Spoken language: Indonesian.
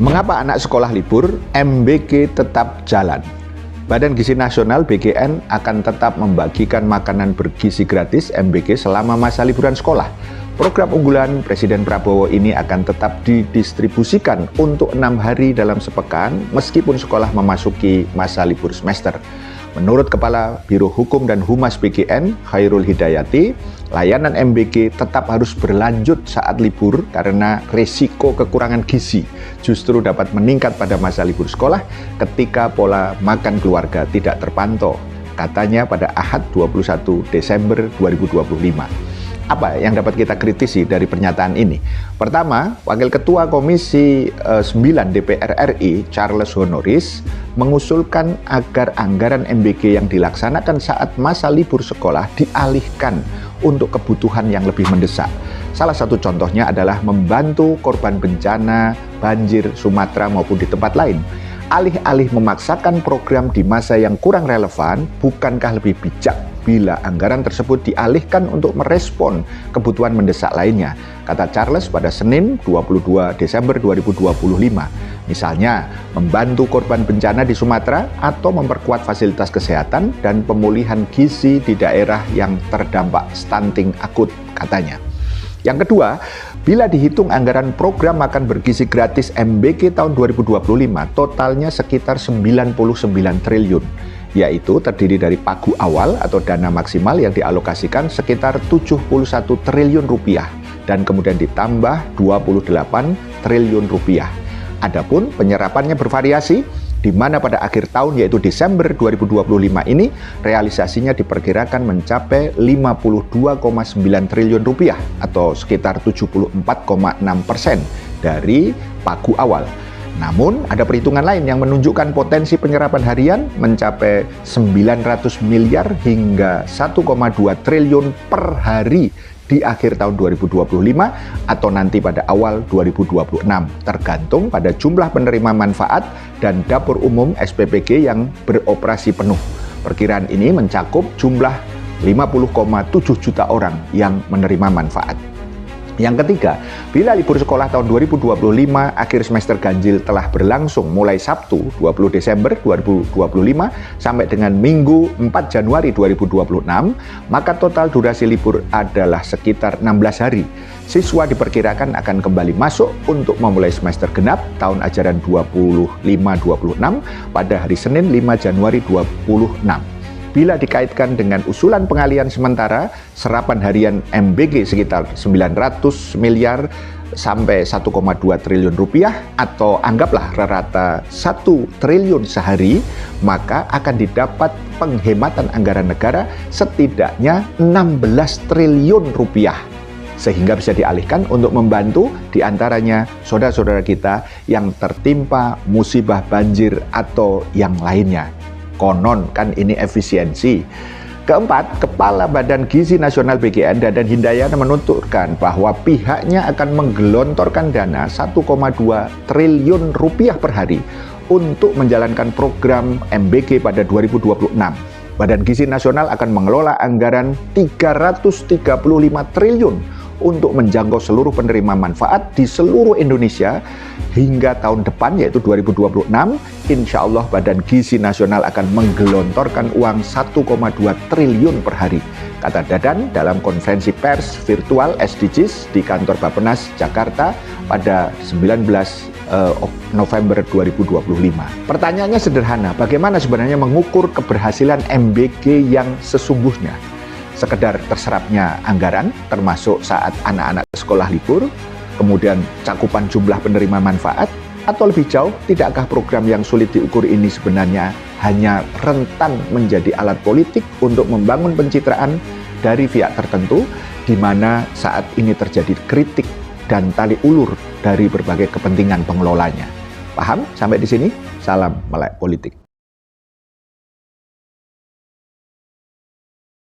Mengapa anak sekolah libur, MBG tetap jalan? Badan Gizi Nasional BGN akan tetap membagikan makanan bergizi gratis MBG selama masa liburan sekolah. Program unggulan Presiden Prabowo ini akan tetap didistribusikan untuk 6 hari dalam sepekan meskipun sekolah memasuki masa libur semester. Menurut Kepala Biro Hukum dan Humas BGN, Khairul Hidayati, layanan MBG tetap harus berlanjut saat libur karena risiko kekurangan gizi justru dapat meningkat pada masa libur sekolah ketika pola makan keluarga tidak terpantau, katanya pada Ahad 21 Desember 2025. Apa yang dapat kita kritisi dari pernyataan ini? Pertama, Wakil Ketua Komisi 9 DPR RI, Charles Honoris, mengusulkan agar anggaran MBG yang dilaksanakan saat masa libur sekolah dialihkan untuk kebutuhan yang lebih mendesak. Salah satu contohnya adalah membantu korban bencana banjir Sumatera maupun di tempat lain. Alih-alih memaksakan program di masa yang kurang relevan, bukankah lebih bijak bila anggaran tersebut dialihkan untuk merespon kebutuhan mendesak lainnya, kata Charles pada Senin 22 Desember 2025. Misalnya, membantu korban bencana di Sumatera atau memperkuat fasilitas kesehatan dan pemulihan gizi di daerah yang terdampak stunting akut, katanya. Yang kedua, bila dihitung anggaran program makan bergizi gratis MBG tahun 2025, totalnya sekitar 99 triliun, yaitu terdiri dari pagu awal atau dana maksimal yang dialokasikan sekitar 71 triliun rupiah dan kemudian ditambah 28 triliun rupiah. Adapun penyerapannya bervariasi, di mana pada akhir tahun yaitu Desember 2025 ini realisasinya diperkirakan mencapai 52,9 triliun rupiah atau sekitar 74,6% dari pagu awal. Namun ada perhitungan lain yang menunjukkan potensi penyerapan harian mencapai 900 miliar hingga 1,2 triliun per hari di akhir tahun 2025 atau nanti pada awal 2026, tergantung pada jumlah penerima manfaat dan dapur umum SPPG yang beroperasi penuh. Perkiraan ini mencakup jumlah 50,7 juta orang yang menerima manfaat. Yang ketiga, bila libur sekolah tahun 2025 akhir semester ganjil telah berlangsung mulai Sabtu 20 Desember 2025 sampai dengan Minggu 4 Januari 2026, maka total durasi libur adalah sekitar 16 hari. Siswa diperkirakan akan kembali masuk untuk memulai semester genap tahun ajaran 25-26 pada hari Senin 5 Januari 2026. Bila dikaitkan dengan usulan pengalihan sementara, serapan harian MBG sekitar 900 miliar sampai 1,2 triliun rupiah atau anggaplah rata 1 triliun sehari, maka akan didapat penghematan anggaran negara setidaknya 16 triliun rupiah. Sehingga bisa dialihkan untuk membantu diantaranya saudara-saudara kita yang tertimpa musibah banjir atau yang lainnya. Konon kan ini efisiensi. Keempat, Kepala Badan Gizi Nasional BGN Dadan Hindayana menuturkan bahwa pihaknya akan menggelontorkan dana 1,2 triliun rupiah per hari untuk menjalankan program MBG pada 2026. Badan Gizi Nasional akan mengelola anggaran 335 triliun untuk menjangkau seluruh penerima manfaat di seluruh Indonesia hingga tahun depan yaitu 2026. Insya Allah Badan Gizi Nasional akan menggelontorkan uang 1,2 triliun per hari, kata Dadan dalam konferensi pers virtual SDGs di kantor Bappenas Jakarta pada 19 November 2025. Pertanyaannya sederhana, bagaimana sebenarnya mengukur keberhasilan MBG yang sesungguhnya? Sekedar terserapnya anggaran termasuk saat anak-anak sekolah libur, kemudian cakupan jumlah penerima manfaat, atau lebih jauh, tidakkah program yang sulit diukur ini sebenarnya hanya rentan menjadi alat politik untuk membangun pencitraan dari pihak tertentu, di mana saat ini terjadi kritik dan tali ulur dari berbagai kepentingan pengelolanya. Paham? Sampai di sini, salam melek politik.